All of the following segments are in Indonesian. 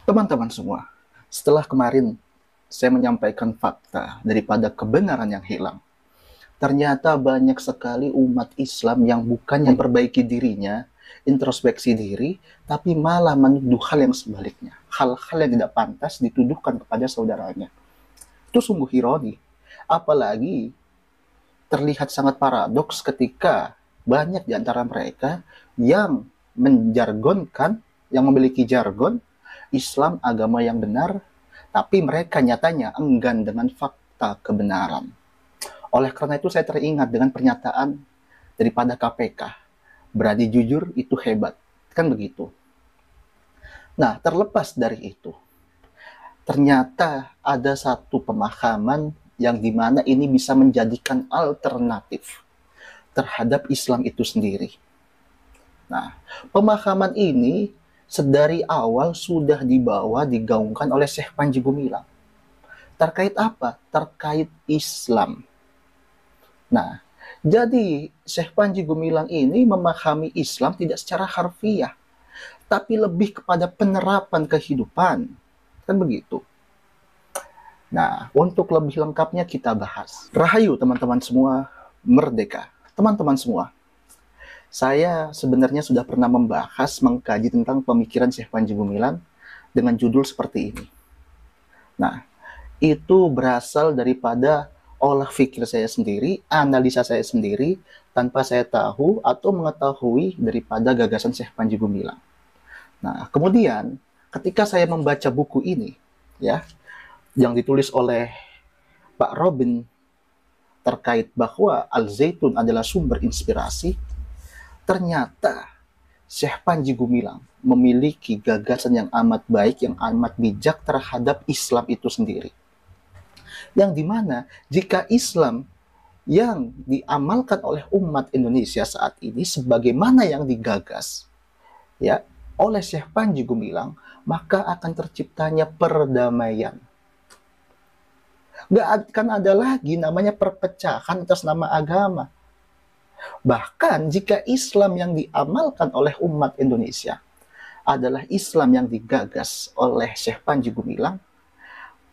Teman-teman semua, setelah kemarin saya menyampaikan fakta daripada kebenaran yang hilang, ternyata banyak sekali umat Islam yang bukan memperbaiki dirinya, introspeksi diri, tapi malah menuduh hal yang sebaliknya. Hal-hal yang tidak pantas dituduhkan kepada saudaranya. Itu sungguh ironi. Apalagi terlihat sangat paradoks ketika banyak di antara mereka yang menjargonkan, yang memiliki jargon Islam agama yang benar, tapi mereka nyatanya enggan dengan fakta kebenaran. Oleh karena itu saya teringat dengan pernyataan daripada KPK, berani jujur itu hebat, kan begitu. Nah, terlepas dari itu, ternyata ada satu pemahaman yang dimana ini bisa menjadikan alternatif terhadap Islam itu sendiri. Nah, pemahaman ini sedari awal sudah digaungkan oleh Syekh Panji Gumilang. Terkait apa? Terkait Islam. Nah, jadi Syekh Panji Gumilang ini memahami Islam tidak secara harfiah, tapi lebih kepada penerapan kehidupan. Kan begitu. Nah, untuk lebih lengkapnya kita bahas. Rahayu teman-teman semua, merdeka. Teman-teman semua, saya sebenarnya sudah pernah membahas, mengkaji tentang pemikiran Syekh Panji Gumilang dengan judul seperti ini. Nah, itu berasal daripada olah pikir saya sendiri, analisa saya sendiri, tanpa saya tahu atau mengetahui daripada gagasan Syekh Panji Gumilang. Nah, kemudian ketika saya membaca buku ini, ya, yang ditulis oleh Pak Robin terkait bahwa Al-Zaitun adalah sumber inspirasi, ternyata Syekh Panji Gumilang memiliki gagasan yang amat baik, yang amat bijak terhadap Islam itu sendiri. Yang dimana jika Islam yang diamalkan oleh umat Indonesia saat ini sebagaimana yang digagas ya oleh Syekh Panji Gumilang, maka akan terciptanya perdamaian. Gak akan ada lagi namanya perpecahan atas nama agama. Bahkan jika Islam yang diamalkan oleh umat Indonesia adalah Islam yang digagas oleh Syekh Panji Gumilang,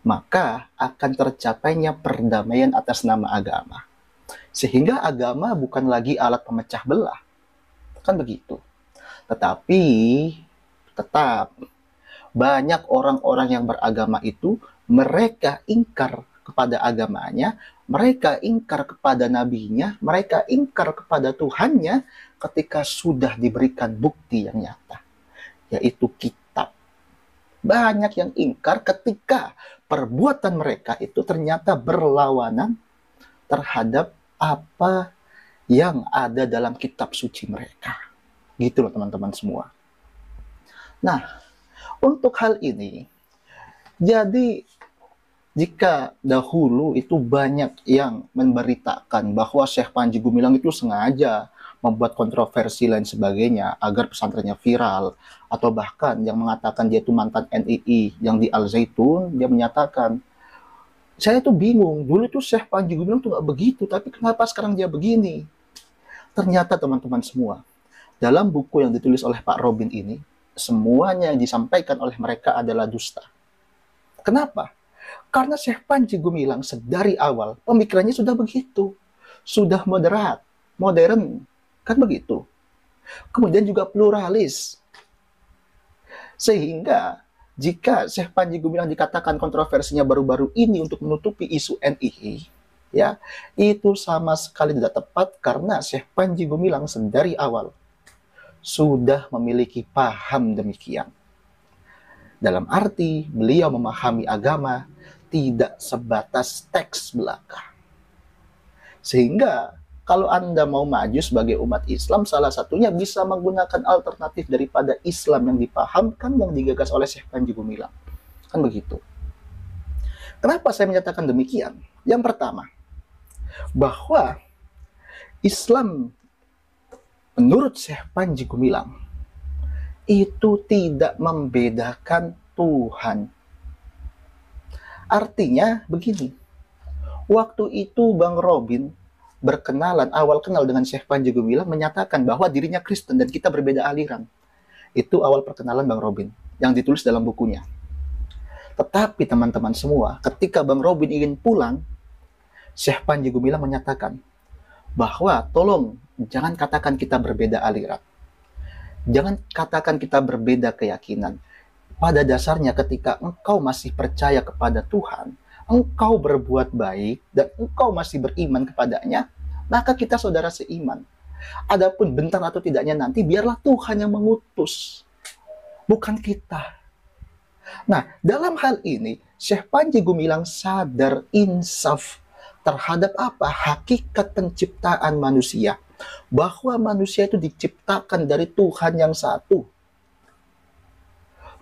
maka akan tercapainya perdamaian atas nama agama. Sehingga agama bukan lagi alat pemecah belah. Kan begitu. Tetapi tetap banyak orang-orang yang beragama itu mereka ingkar kepada agamanya, mereka ingkar kepada nabinya, mereka ingkar kepada Tuhannya ketika sudah diberikan bukti yang nyata, yaitu kitab. Banyak yang ingkar ketika perbuatan mereka itu ternyata berlawanan terhadap apa yang ada dalam kitab suci mereka. Gitu loh teman-teman semua. Nah, untuk hal ini, jadi jika dahulu itu banyak yang memberitakan bahwa Syekh Panji Gumilang itu sengaja membuat kontroversi lain sebagainya agar pesantrennya viral, atau bahkan yang mengatakan dia itu mantan NII yang di Al Zaitun, dia menyatakan, saya tuh bingung, dulu tuh Syekh Panji Gumilang tuh gak begitu, tapi kenapa sekarang dia begini? Ternyata teman-teman semua, dalam buku yang ditulis oleh Pak Robin ini, semuanya yang disampaikan oleh mereka adalah dusta. Kenapa? Karena Syekh Panji Gumilang sedari awal pemikirannya sudah begitu, sudah moderat, modern, kan begitu. Kemudian juga pluralis. Sehingga jika Syekh Panji Gumilang dikatakan kontroversinya baru-baru ini untuk menutupi isu NII, ya, itu sama sekali tidak tepat karena Syekh Panji Gumilang sedari awal sudah memiliki paham demikian. Dalam arti beliau memahami agama tidak sebatas teks belaka. Sehingga kalau Anda mau maju sebagai umat Islam, salah satunya bisa menggunakan alternatif daripada Islam yang dipahamkan, yang digagas oleh Syekh Panji Gumilang. Kan begitu. Kenapa saya menyatakan demikian? Yang pertama, bahwa Islam menurut Syekh Panji Gumilang itu tidak membedakan Tuhan. Artinya begini, waktu itu Bang Robin berkenalan, awal kenal dengan Syekh Panji Gumilang menyatakan bahwa dirinya Kristen dan kita berbeda aliran. Itu awal perkenalan Bang Robin yang ditulis dalam bukunya. Tetapi teman-teman semua, ketika Bang Robin ingin pulang, Syekh Panji Gumilang menyatakan bahwa tolong jangan katakan kita berbeda aliran. Jangan katakan kita berbeda keyakinan. Pada dasarnya ketika engkau masih percaya kepada Tuhan, engkau berbuat baik, dan engkau masih beriman kepadanya, maka kita saudara seiman. Adapun bentar atau tidaknya nanti, biarlah Tuhan yang mengutus, bukan kita. Nah, dalam hal ini, Syekh Panji Gumilang sadar insaf terhadap apa? Hakikat penciptaan manusia. Bahwa manusia itu diciptakan dari Tuhan yang satu.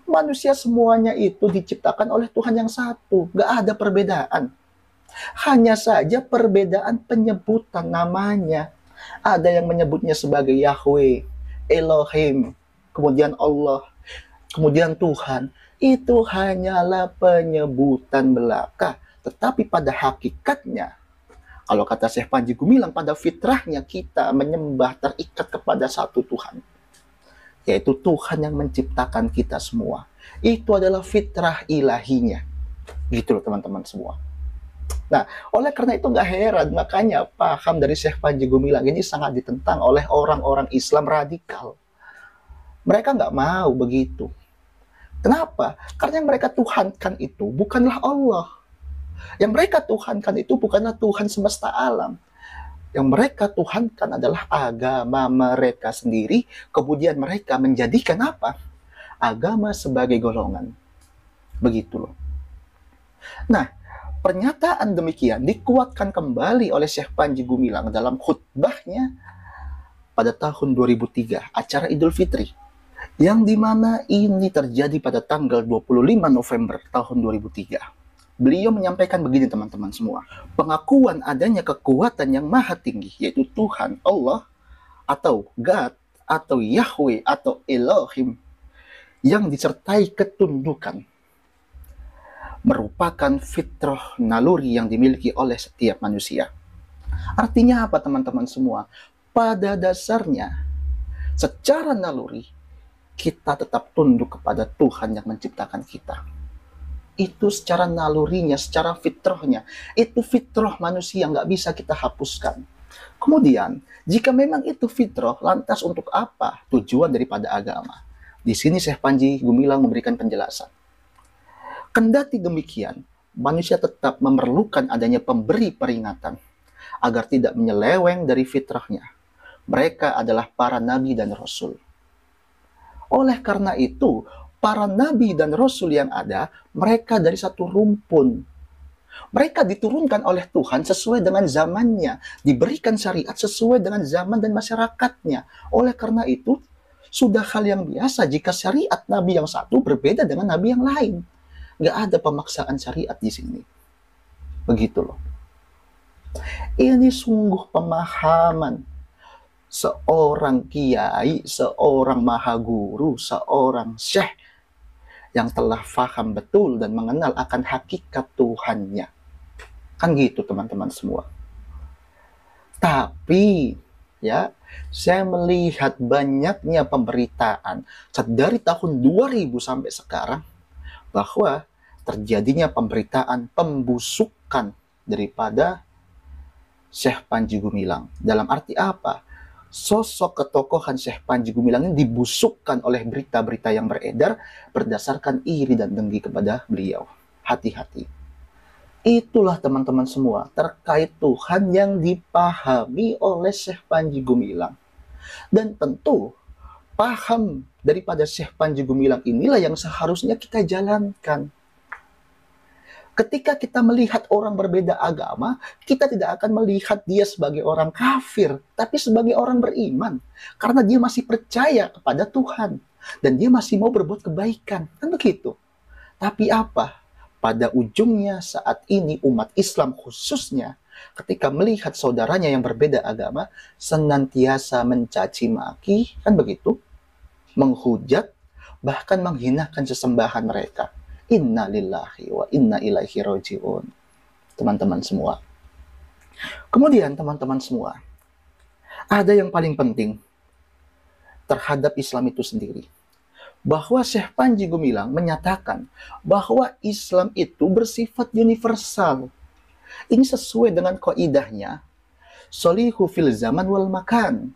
Manusia semuanya itu diciptakan oleh Tuhan yang satu. Gak ada perbedaan. Hanya saja perbedaan penyebutan namanya. Ada yang menyebutnya sebagai Yahweh, Elohim, kemudian Allah, kemudian Tuhan. Itu hanyalah penyebutan belaka. Tetapi pada hakikatnya, kalau kata Syekh Panji Gumilang, pada fitrahnya kita menyembah terikat kepada satu Tuhan. Yaitu Tuhan yang menciptakan kita semua. Itu adalah fitrah ilahinya. Gitu loh teman-teman semua. Nah, oleh karena itu nggak heran, makanya paham dari Syekh Panji Gumilang ini sangat ditentang oleh orang-orang Islam radikal. Mereka nggak mau begitu. Kenapa? Karena yang mereka tuhankan itu bukanlah Allah. Yang mereka tuhankan itu bukanlah Tuhan semesta alam. Yang mereka tuhankan adalah agama mereka sendiri, kemudian mereka menjadikan apa? Agama sebagai golongan. Begitu loh. Nah, pernyataan demikian dikuatkan kembali oleh Syekh Panji Gumilang dalam khutbahnya pada tahun 2003, acara Idul Fitri, yang dimana ini terjadi pada tanggal 25 November tahun 2003. Beliau menyampaikan begini teman-teman semua. Pengakuan adanya kekuatan yang maha tinggi, yaitu Tuhan, Allah, atau God, atau Yahweh, atau Elohim, yang disertai ketundukan, merupakan fitrah naluri yang dimiliki oleh setiap manusia. Artinya apa teman-teman semua? Pada dasarnya, secara naluri, kita tetap tunduk kepada Tuhan yang menciptakan kita. Itu secara nalurinya, secara fitrahnya. Itu fitrah manusia, nggak bisa kita hapuskan. Kemudian, jika memang itu fitrah, lantas untuk apa tujuan daripada agama? Di sini Syekh Panji Gumilang memberikan penjelasan. Kendati demikian, manusia tetap memerlukan adanya pemberi peringatan agar tidak menyeleweng dari fitrahnya. Mereka adalah para nabi dan rasul. Oleh karena itu, para nabi dan rasul yang ada, mereka dari satu rumpun. Mereka diturunkan oleh Tuhan sesuai dengan zamannya, diberikan syariat sesuai dengan zaman dan masyarakatnya. Oleh karena itu, sudah hal yang biasa jika syariat nabi yang satu berbeda dengan nabi yang lain. Nggak ada pemaksaan syariat di sini. Begitu loh. Ini sungguh pemahaman seorang kiai, seorang mahaguru, seorang syekh yang telah faham betul dan mengenal akan hakikat Tuhannya. Kan gitu teman-teman semua. Tapi ya, saya melihat banyaknya pemberitaan dari tahun 2000 sampai sekarang bahwa terjadinya pemberitaan pembusukan daripada Syekh Panji Gumilang. Dalam arti apa? Sosok ketokohan Syekh Panji Gumilang ini dibusukkan oleh berita-berita yang beredar berdasarkan iri dan dengki kepada beliau. Hati-hati. Itulah teman-teman semua terkait Tuhan yang dipahami oleh Syekh Panji Gumilang. Dan tentu paham daripada Syekh Panji Gumilang inilah yang seharusnya kita jalankan. Ketika kita melihat orang berbeda agama, kita tidak akan melihat dia sebagai orang kafir, tapi sebagai orang beriman. Karena dia masih percaya kepada Tuhan. Dan dia masih mau berbuat kebaikan. Kan begitu. Tapi apa? Pada ujungnya saat ini umat Islam khususnya, ketika melihat saudaranya yang berbeda agama, senantiasa mencaci maki, kan begitu? Menghujat, bahkan menghinakan sesembahan mereka. Inna lillahi wa inna ilaihi raji'un. Teman-teman semua. Kemudian teman-teman semua, ada yang paling penting terhadap Islam itu sendiri. bahwa Syekh Panji Gumilang menyatakan bahwa Islam itu bersifat universal. Ini sesuai dengan kaidahnya solihu fil zaman wal makan,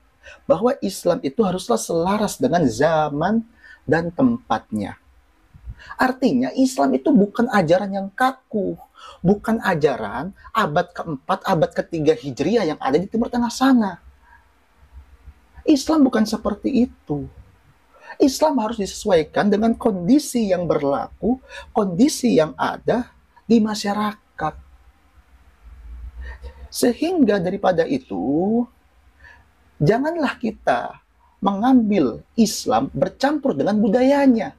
bahwa Islam itu haruslah selaras dengan zaman dan tempatnya. Artinya Islam itu bukan ajaran yang kaku, bukan ajaran abad keempat, abad ketiga Hijriah yang ada di Timur Tengah sana. Islam bukan seperti itu. Islam harus disesuaikan dengan kondisi yang berlaku, kondisi yang ada di masyarakat. Sehingga daripada itu, janganlah kita mengambil Islam bercampur dengan budayanya.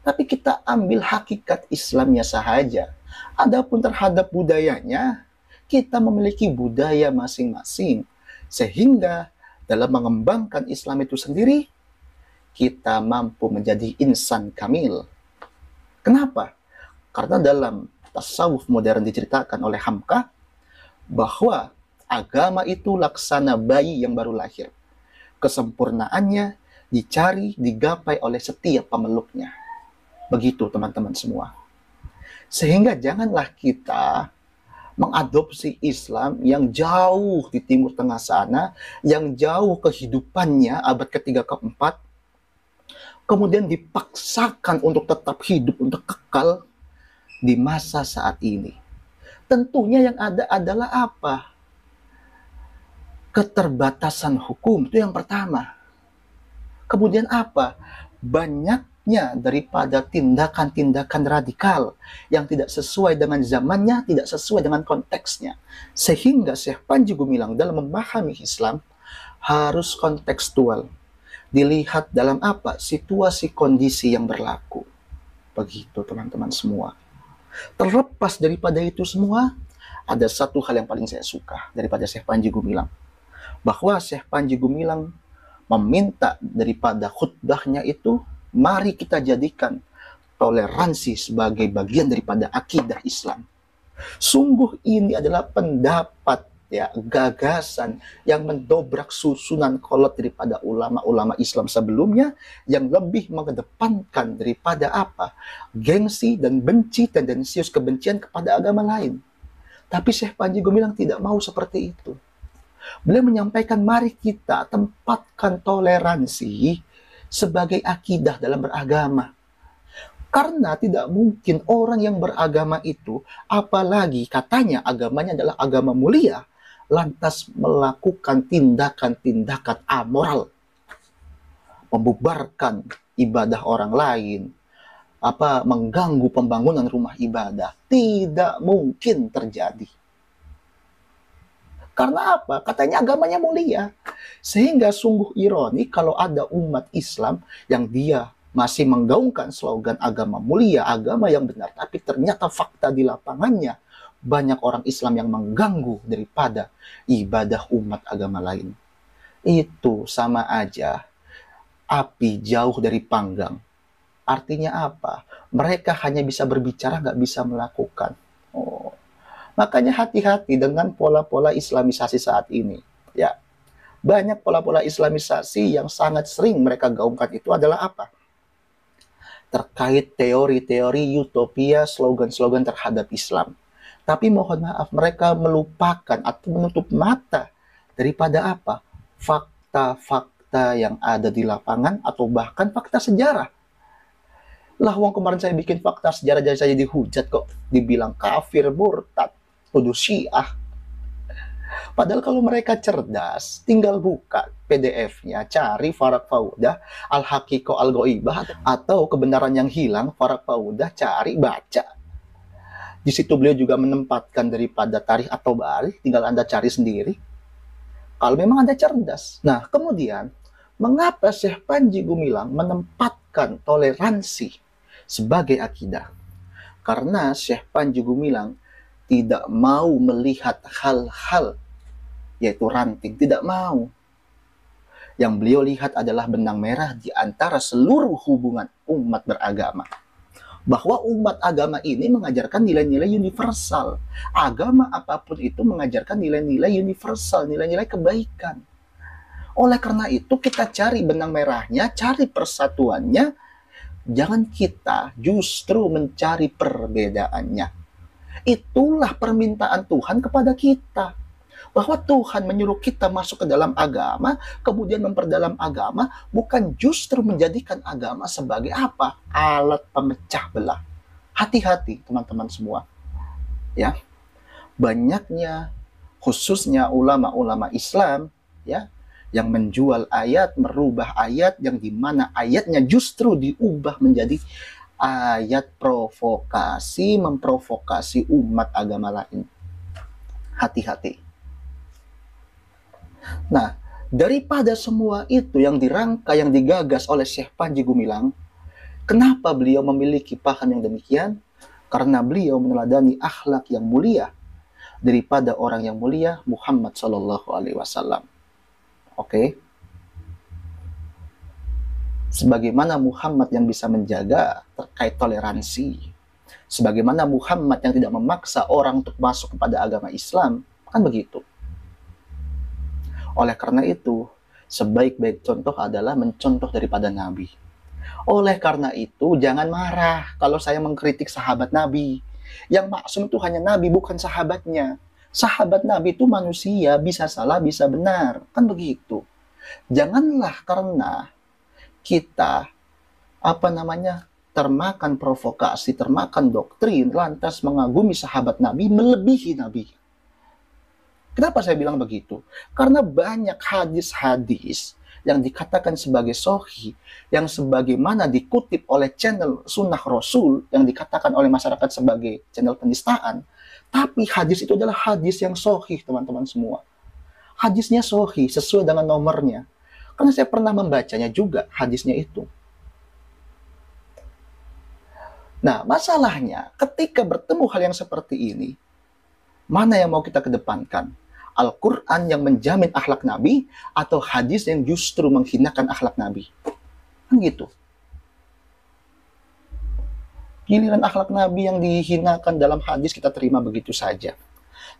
Tapi kita ambil hakikat Islamnya sahaja. Adapun terhadap budayanya, kita memiliki budaya masing-masing. Sehingga dalam mengembangkan Islam itu sendiri, kita mampu menjadi insan kamil. Kenapa? Karena dalam tasawuf modern diceritakan oleh Hamka, bahwa agama itu laksana bayi yang baru lahir. Kesempurnaannya dicari, digapai oleh setiap pemeluknya. Begitu teman-teman semua. Sehingga janganlah kita mengadopsi Islam yang jauh di Timur Tengah sana, yang jauh kehidupannya abad ketiga keempat, kemudian dipaksakan untuk tetap hidup, untuk kekal di masa saat ini. Tentunya yang ada adalah apa? Keterbatasan hukum, itu yang pertama. Kemudian apa? Banyaknya daripada tindakan-tindakan radikal yang tidak sesuai dengan zamannya, tidak sesuai dengan konteksnya. Sehingga Syekh Panji Gumilang dalam memahami Islam harus kontekstual. Dilihat dalam apa? Situasi kondisi yang berlaku. Begitu teman-teman semua. Terlepas daripada itu semua, ada satu hal yang paling saya suka daripada Syekh Panji Gumilang. Bahwa Syekh Panji Gumilang meminta daripada khutbahnya itu, mari kita jadikan toleransi sebagai bagian daripada akidah Islam. Sungguh ini adalah pendapat, ya, gagasan yang mendobrak susunan kolot daripada ulama-ulama Islam sebelumnya, yang lebih mengedepankan daripada apa? Gengsi dan benci, tendensius kebencian kepada agama lain. Tapi Syekh Panji Gumilang tidak mau seperti itu. Beliau menyampaikan, mari kita tempatkan toleransi sebagai akidah dalam beragama. Karena tidak mungkin orang yang beragama itu, apalagi katanya agamanya adalah agama mulia, lantas melakukan tindakan-tindakan amoral, membubarkan ibadah orang lain, mengganggu pembangunan rumah ibadah. Tidak mungkin terjadi. Karena apa? Katanya agamanya mulia. Sehingga sungguh ironi kalau ada umat Islam yang dia masih menggaungkan slogan agama mulia, agama yang benar, tapi ternyata fakta di lapangannya banyak orang Islam yang mengganggu daripada ibadah umat agama lain. Itu sama aja api jauh dari panggang. Artinya apa? Mereka hanya bisa berbicara, nggak bisa melakukan. Makanya hati-hati dengan pola-pola islamisasi saat ini. Ya, banyak pola-pola islamisasi yang sangat sering mereka gaungkan itu adalah apa? Terkait teori-teori utopia, slogan-slogan terhadap Islam. Tapi mohon maaf, mereka melupakan atau menutup mata daripada apa? Fakta-fakta yang ada di lapangan atau bahkan fakta sejarah. Lah, wong kemarin saya bikin fakta sejarah jadi saya dihujat kok, dibilang kafir, murtad, tuduh Syiah. Padahal kalau mereka cerdas, tinggal buka PDF-nya, cari Farak Faudah, Al-Haqiqah Al-Ghaibah, atau kebenaran yang hilang, Farak Faudah, cari, baca. Di situ beliau juga menempatkan daripada tarikh atau balik, tinggal Anda cari sendiri. Kalau memang Anda cerdas. Nah, kemudian, mengapa Syekh Panji Gumilang menempatkan toleransi sebagai akidah? Karena Syekh Panji Gumilang tidak mau melihat hal-hal yaitu ranting, tidak mau. Yang beliau lihat adalah benang merah di antara seluruh hubungan umat beragama. Bahwa umat agama ini mengajarkan nilai-nilai universal. Agama apapun itu mengajarkan nilai-nilai universal, nilai-nilai kebaikan. Oleh karena itu kita cari benang merahnya, cari persatuannya, jangan kita justru mencari perbedaannya. Itulah permintaan Tuhan kepada kita. Bahwa Tuhan menyuruh kita masuk ke dalam agama, kemudian memperdalam agama, bukan justru menjadikan agama sebagai apa? Alat pemecah belah. Hati-hati teman-teman semua. Ya, banyaknya khususnya ulama-ulama Islam ya yang menjual ayat, merubah ayat yang dimana ayatnya justru diubah menjadi ayat provokasi, memprovokasi umat agama lain. Hati-hati. Nah, daripada semua itu yang dirangka, yang digagas oleh Syekh Panji Gumilang, kenapa beliau memiliki paham yang demikian? Karena beliau meneladani akhlak yang mulia daripada orang yang mulia Muhammad Sallallahu Alaihi Wasallam. Oke. Sebagaimana Muhammad yang bisa menjaga terkait toleransi, sebagaimana Muhammad yang tidak memaksa orang untuk masuk kepada agama Islam, kan begitu. Oleh karena itu, sebaik-baik contoh adalah mencontoh daripada Nabi. Oleh karena itu, jangan marah kalau saya mengkritik sahabat Nabi. Yang maksum itu hanya Nabi, bukan sahabatnya. Sahabat Nabi itu manusia, bisa salah, bisa benar. Kan begitu. Janganlah karena kita, termakan provokasi, termakan doktrin, lantas mengagumi sahabat Nabi, melebihi Nabi. Kenapa saya bilang begitu? Karena banyak hadis-hadis yang dikatakan sebagai sahih, yang sebagaimana dikutip oleh channel Sunnah Rasul, yang dikatakan oleh masyarakat sebagai channel penistaan, tapi hadis itu adalah hadis yang sahih, teman-teman semua. Hadisnya sahih, sesuai dengan nomornya. Karena saya pernah membacanya juga hadisnya itu. Nah, masalahnya ketika bertemu hal yang seperti ini, mana yang mau kita kedepankan? Al-Quran yang menjamin akhlak Nabi atau hadis yang justru menghinakan akhlak Nabi? Kan gitu. Giliran akhlak Nabi yang dihinakan dalam hadis kita terima begitu saja.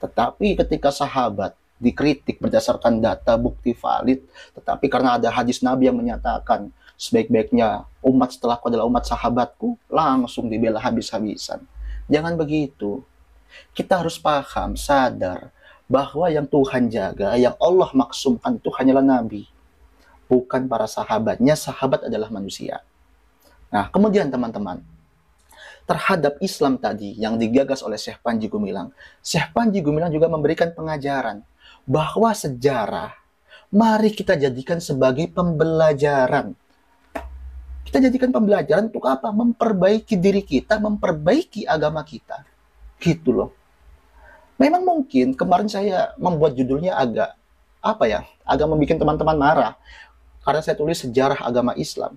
Tetapi ketika sahabat dikritik berdasarkan data bukti valid, tetapi karena ada hadis Nabi yang menyatakan sebaik-baiknya umat setelahku adalah umat sahabatku, langsung dibela habis-habisan. Jangan begitu. Kita harus paham, sadar bahwa yang Tuhan jaga, yang Allah maksumkan itu hanyalah Nabi, bukan para sahabatnya. Sahabat adalah manusia. Nah, kemudian teman-teman, terhadap Islam tadi yang digagas oleh Syekh Panji Gumilang, Syekh Panji Gumilang juga memberikan pengajaran bahwa sejarah, mari kita jadikan sebagai pembelajaran. Kita jadikan pembelajaran untuk apa? Memperbaiki diri kita, memperbaiki agama kita. Gitu loh. Memang mungkin kemarin saya membuat judulnya agak agak membuat teman-teman marah karena saya tulis sejarah agama Islam.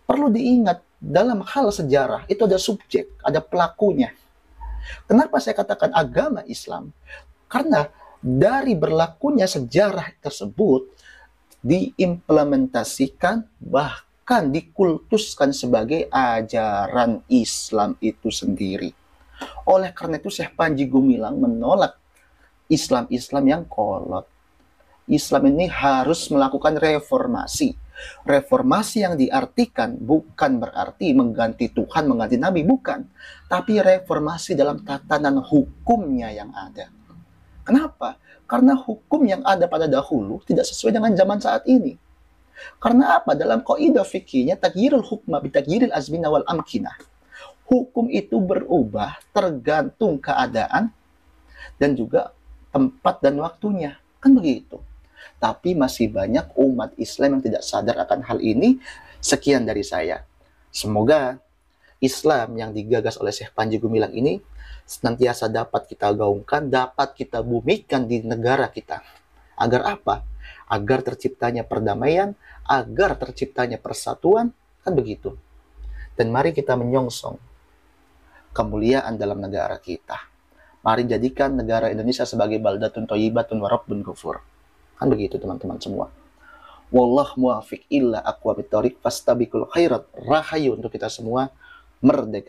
Perlu diingat, dalam hal sejarah itu ada subjek, ada pelakunya. Kenapa saya katakan agama Islam? Karena dari berlakunya sejarah tersebut diimplementasikan, bahkan dikultuskan sebagai ajaran Islam itu sendiri. Oleh karena itu Syekh Panji Gumilang menolak Islam-Islam yang kolot. Islam ini harus melakukan reformasi. Reformasi yang diartikan bukan berarti mengganti Tuhan, mengganti Nabi, bukan. Tapi reformasi dalam tatanan hukumnya yang ada. Kenapa? Karena hukum yang ada pada dahulu tidak sesuai dengan zaman saat ini. Karena apa? Dalam kaidah fikihnya tagyirul hukma bi tagyiril azmina wal amkinah. Hukum itu berubah tergantung keadaan dan juga tempat dan waktunya. Kan begitu. Tapi masih banyak umat Islam yang tidak sadar akan hal ini. Sekian dari saya. Semoga Islam yang digagas oleh Syekh Panji Gumilang ini senantiasa dapat kita gaungkan, dapat kita bumikan di negara kita. Agar apa? Agar terciptanya perdamaian, agar terciptanya persatuan. Kan begitu. Dan mari kita menyongsong kemuliaan dalam negara kita. Mari jadikan negara Indonesia sebagai baldatun thayyibatun wa rabbun ghafur. Kan begitu teman-teman semua. Wallahu muwaffiq illa aqwamit thoriq fastabiqul khairat. Rahayu untuk kita semua. Merdeka.